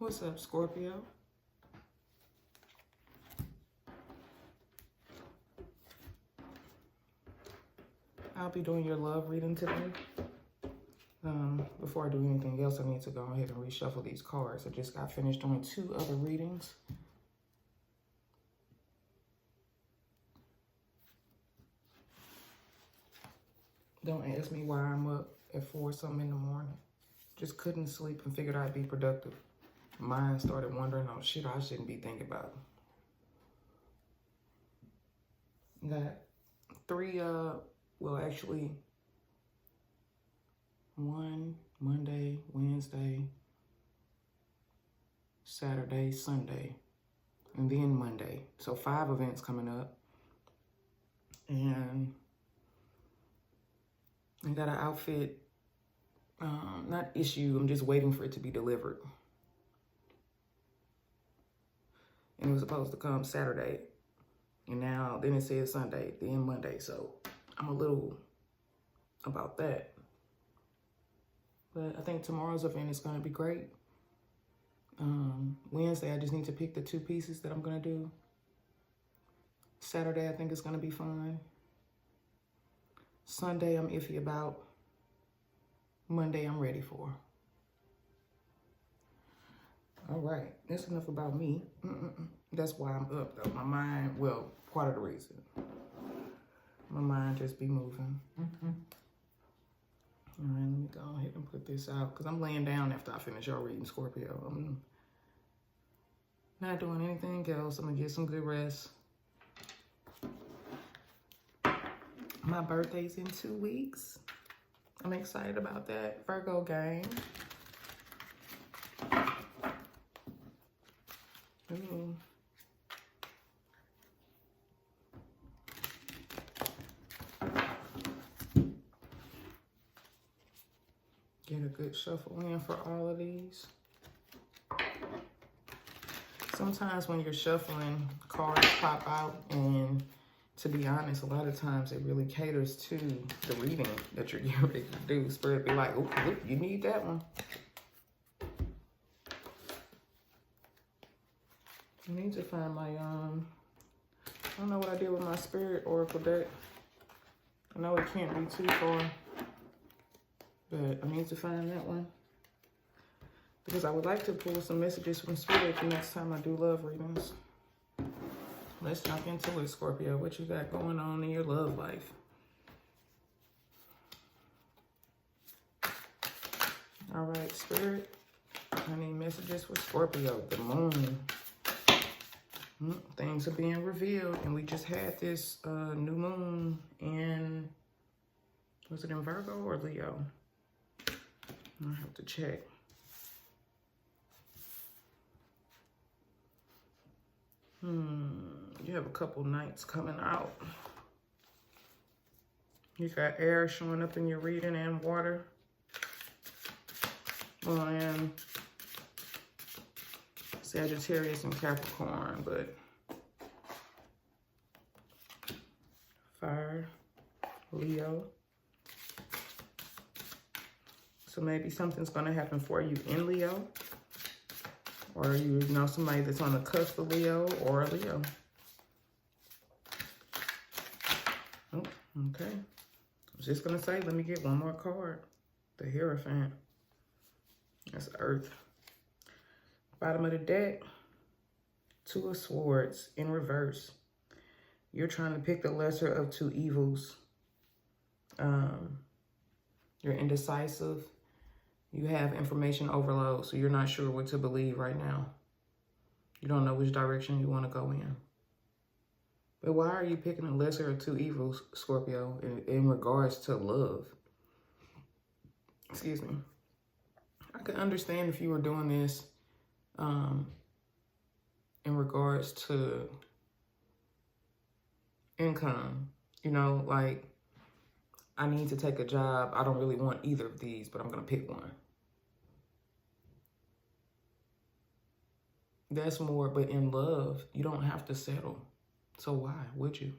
What's up, Scorpio? I'll be doing your love reading today. Before I do anything else, I need to go ahead and reshuffle these cards. I just got finished doing 2 other readings. Don't ask me why I'm up at 4 something in the morning. Just couldn't sleep and figured I'd be productive. Mind started wondering, oh shit, I shouldn't be thinking about. Got 3, well actually 1 Monday, Wednesday, Saturday, Sunday, and then Monday. So 5 events coming up. And I got an outfit, not issue, I'm just waiting for it to be delivered. And it was supposed to come Saturday. And now, then it says Sunday, then Monday. So I'm a little about that. But I think tomorrow's event is going to be great. Wednesday, I just need to pick the 2 pieces that I'm going to do. Saturday, I think it's going to be fun. Sunday, I'm iffy about. Monday, I'm ready for. All right, that's enough about me. That's why I'm up, though. My mind, well, part of the reason. My mind just be moving. All right, let me go ahead and put this out because I'm laying down after I finish your reading, Scorpio. I'm not doing anything else. I'm going to get some good rest. My birthday's in 2 weeks. I'm excited about that. Virgo gang. Ooh. Get a good shuffle in for all of these. Sometimes when you're shuffling, cards pop out, and to be honest, a lot of times it really caters to the reading that you're getting ready to do. Spirit be like, oh, you need that one. I need to find my, I don't know what I did with my spirit oracle deck. I know it can't be too far, but I need to find that one. Because I would like to pull some messages from spirit the next time I do love readings. Let's jump into it, Scorpio. What you got going on in your love life? All right, Spirit. I need messages for Scorpio. The moon. Things are being revealed. And we just had this new moon in, was it in Virgo or Leo? I have to check. You have a couple nights coming out. You got air showing up in your reading and water. And Sagittarius and Capricorn, but fire, Leo. So maybe something's going to happen for you in Leo. Or you know somebody that's on the cusp of Leo or Leo. Oh, okay. I was just going to say, let me get one more card. The Hierophant. That's Earth. Bottom of the deck. 2 of Swords in reverse. You're trying to pick the lesser of 2 evils. You're indecisive. You have information overload, so you're not sure what to believe right now. You don't know which direction you want to go in. But why are you picking the lesser of 2 evils, Scorpio, in regards to love? Excuse me. I could understand if you were doing this in regards to income. You know, like, I need to take a job. I don't really want either of these, but I'm going to pick one. That's more, but in love, you don't have to settle. So why would you?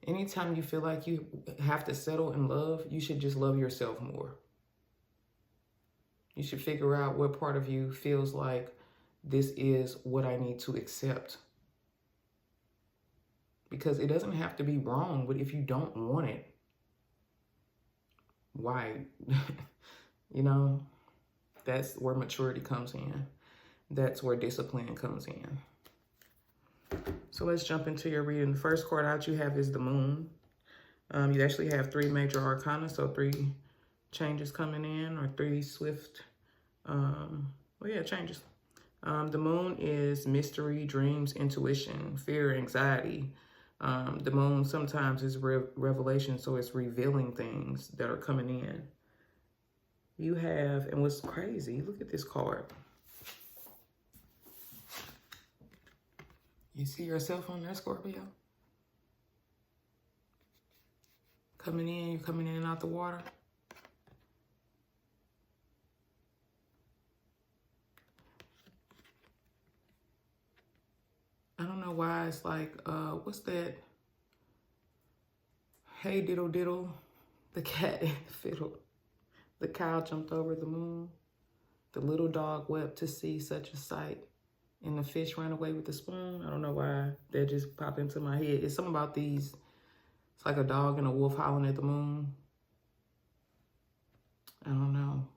Anytime you feel like you have to settle in love, you should just love yourself more. You should figure out what part of you feels like this is what I need to accept. Because it doesn't have to be wrong, but if you don't want it, why? You know, that's where maturity comes in. That's where discipline comes in. So let's jump into your reading. The first card out you have is the moon. You actually have 3 major arcana, so 3 changes coming in, or 3 swift, changes. The moon is mystery, dreams, intuition, fear, anxiety. The moon sometimes is revelation, so it's revealing things that are coming in. You have, and what's crazy, look at this card. You see yourself on there, Scorpio? Coming in, you're coming in and out the water. I don't know why it's like, what's that? Hey, diddle diddle, the cat and the fiddle. The cow jumped over the moon. The little dog wept to see such a sight. And the fish ran away with the spoon. I don't know why that just popped into my head. It's something about these. It's like a dog and a wolf howling at the moon. I don't know.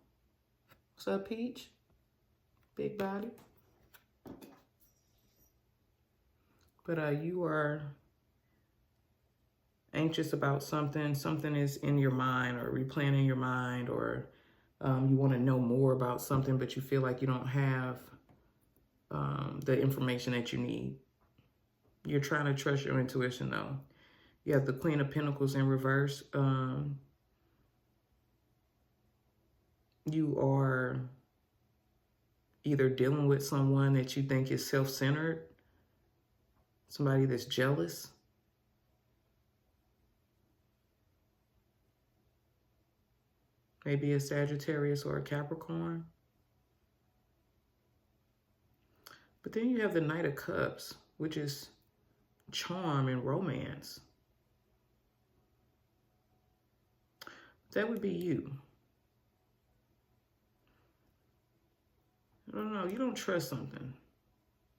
What's up, Peach? Big body. But you are anxious about something. Something is in your mind or replanning your mind, or you want to know more about something, but you feel like you don't have the information that you need. You're trying to trust your intuition, though. You have the Queen of Pentacles in reverse. You are either dealing with someone that you think is self-centered, somebody that's jealous. Maybe a Sagittarius or a Capricorn. But then you have the Knight of Cups, which is charm and romance. That would be you. I don't know, you don't trust something.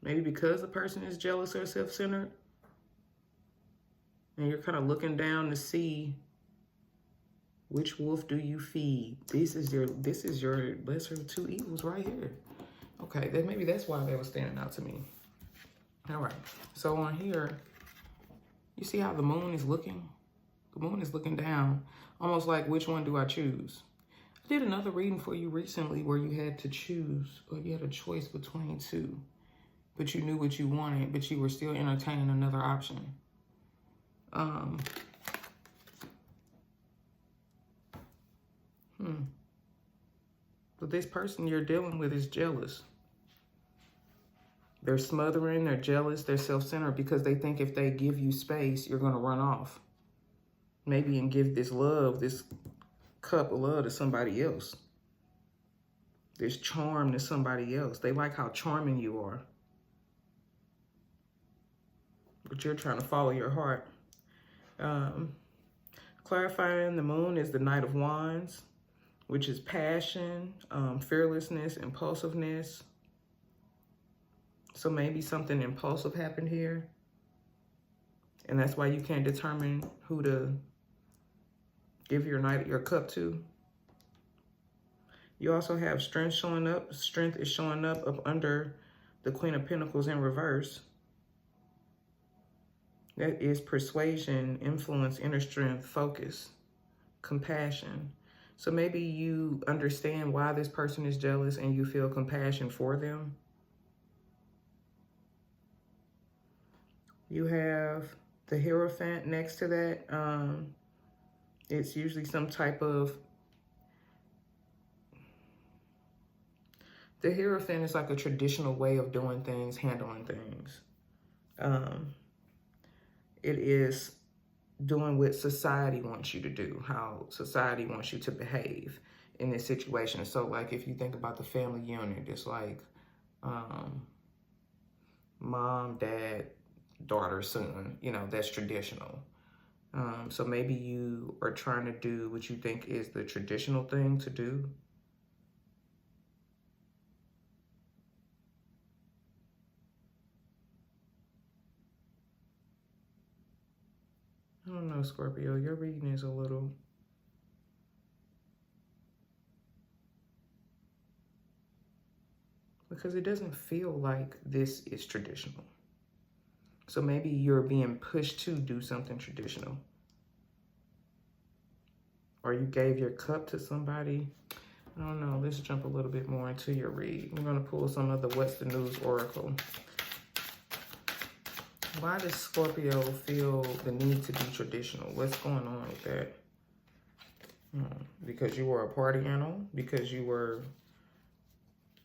Maybe because the person is jealous or self-centered. And you're kind of looking down to see which wolf do you feed. This is your lesser of 2 evils right here. Okay, maybe that's why they were standing out to me. All right, so on here, you see how the moon is looking? The moon is looking down, almost like, which one do I choose? I did another reading for you recently where you had to choose, or you had a choice between 2, but you knew what you wanted, but you were still entertaining another option. But this person you're dealing with is jealous. They're smothering, they're jealous, they're self-centered because they think if they give you space, you're going to run off. Maybe and give this love, this cup of love to somebody else. This charm to somebody else. They like how charming you are. But you're trying to follow your heart. Clarifying, the moon is the Knight of Wands, which is passion, fearlessness, impulsiveness. So maybe something impulsive happened here. And that's why you can't determine who to give your cup to. You also have strength showing up. Strength is showing up under the Queen of Pentacles in reverse. That is persuasion, influence, inner strength, focus, compassion. So maybe you understand why this person is jealous and you feel compassion for them. You have the Hierophant next to that. It's usually some type of... The Hierophant is like a traditional way of doing things, handling things. It is doing what society wants you to do, how society wants you to behave in this situation. So like if you think about the family unit, it's like mom, dad, daughter, son, you know, that's traditional. So maybe you are trying to do what you think is the traditional thing to do. I don't know, Scorpio. Your reading is a little... because it doesn't feel like this is traditional. So maybe you're being pushed to do something traditional. Or you gave your cup to somebody. I don't know. Let's jump a little bit more into your read. We're going to pull some of the What's the News Oracle. Why does Scorpio feel the need to be traditional? What's going on with that? Because you were a party animal? Because you were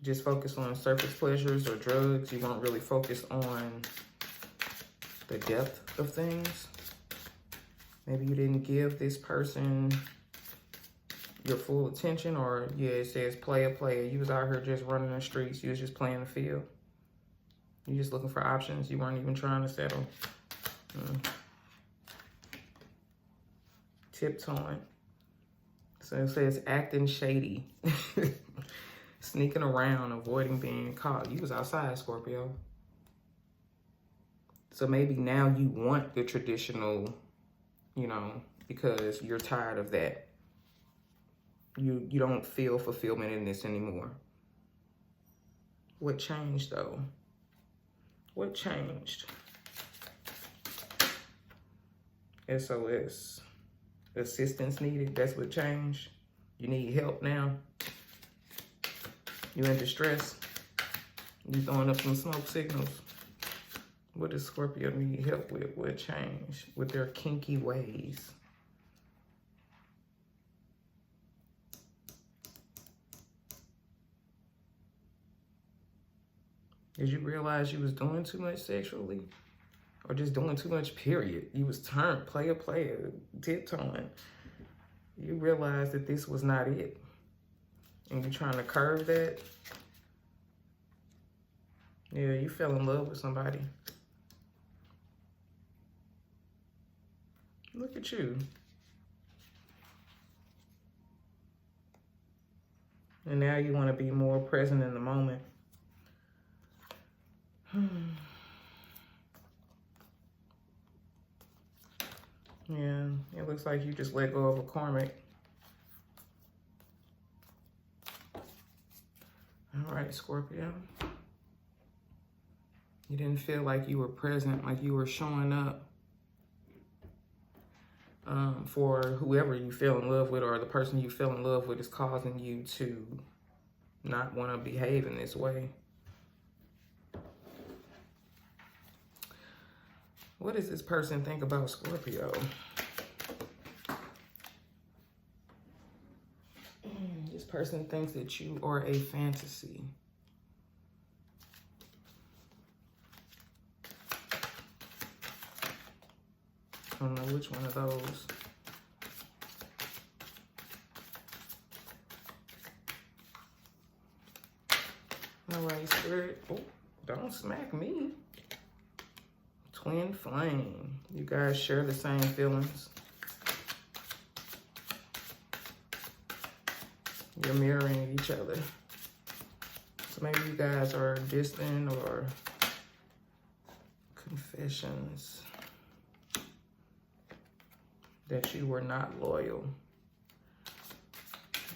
just focused on surface pleasures or drugs? You weren't really focused on the depth of things? Maybe you didn't give this person your full attention, or yeah, it says player. You was out here just running the streets. You was just playing the field. You just looking for options. You weren't even trying to settle. Tiptoeing. So it says acting shady. Sneaking around, avoiding being caught. You was outside, Scorpio. So maybe now you want the traditional, you know, because you're tired of that. You don't feel fulfillment in this anymore. What changed, though? What changed? SOS. Assistance needed. That's what changed. You need help now. You in distress. You throwing up some smoke signals. What does Scorpio need help with? What changed with their kinky ways? Did you realize you was doing too much sexually? Or just doing too much, period? You was turned player, tiptoeing. You realized that this was not it. And you're trying to curve that. Yeah, you fell in love with somebody. Look at you. And now you want to be more present in the moment. Yeah, it looks like you just let go of a karmic. All right, Scorpio. You didn't feel like you were present, like you were showing up for whoever you fell in love with, or the person you fell in love with is causing you to not want to behave in this way. What does this person think about Scorpio? This person thinks that you are a fantasy. I don't know which one of those. All right, Spirit. Oh, don't smack me. Twin flame. You guys share the same feelings. You're mirroring each other. So maybe you guys are distant or confessions that you were not loyal.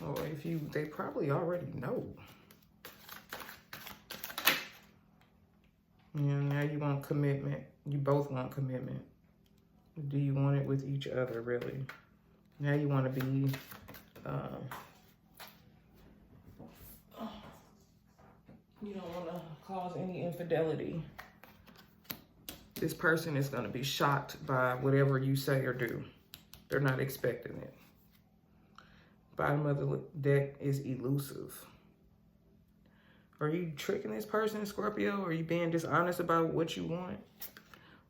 Or if you, they probably already know. And now you want commitment. You both want commitment. Do you want it with each other, really? Now you want to be, you don't want to cause any infidelity. This person is going to be shocked by whatever you say or do. They're not expecting it. Bottom of the deck is elusive. Are you tricking this person, Scorpio? Are you being dishonest about what you want?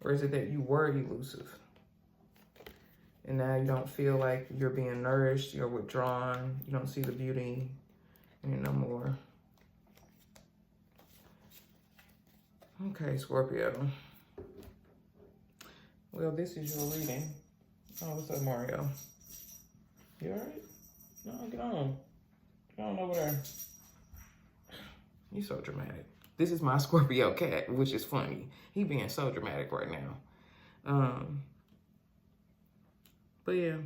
Or is it that you were elusive? And now you don't feel like you're being nourished, you're withdrawn, you don't see the beauty in it no more. Okay, Scorpio. Well, this is your reading. Oh, what's up, Mario? You all right? No, get on. Get on over there. You're so dramatic. This is my Scorpio cat, which is funny. He being so dramatic right now. But yeah.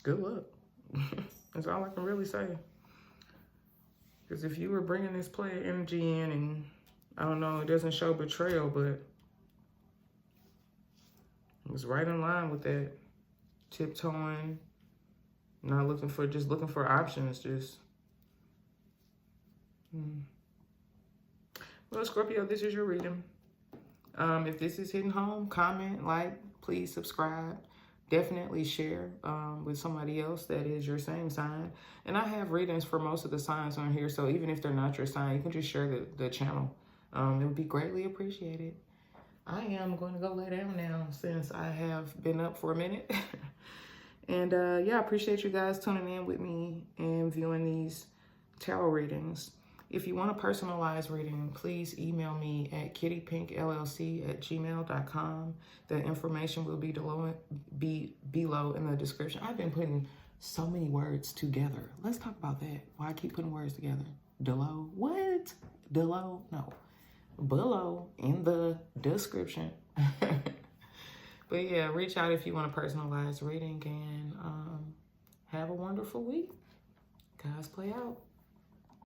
Good luck. That's all I can really say. Because if you were bringing this player energy in, and I don't know, it doesn't show betrayal, but it's right in line with that. Tiptoeing, not looking for, just looking for options, just. Well, Scorpio, this is your reading. If this is hitting home, comment, like, please subscribe. Definitely share with somebody else that is your same sign. And I have readings for most of the signs on here, so even if they're not your sign, you can just share the channel. It would be greatly appreciated. I am going to go lay down now since I have been up for a minute. And yeah, I appreciate you guys tuning in with me and viewing these tarot readings. If you want a personalized reading, please email me at kittypinkllc@gmail.com. The information will be below in the description. I've been putting so many words together. Let's talk about that. Why I keep putting words together? Below? What? Below? No. Below in the description. But yeah, reach out if you want a personalized reading, and have a wonderful week. Guys, play out.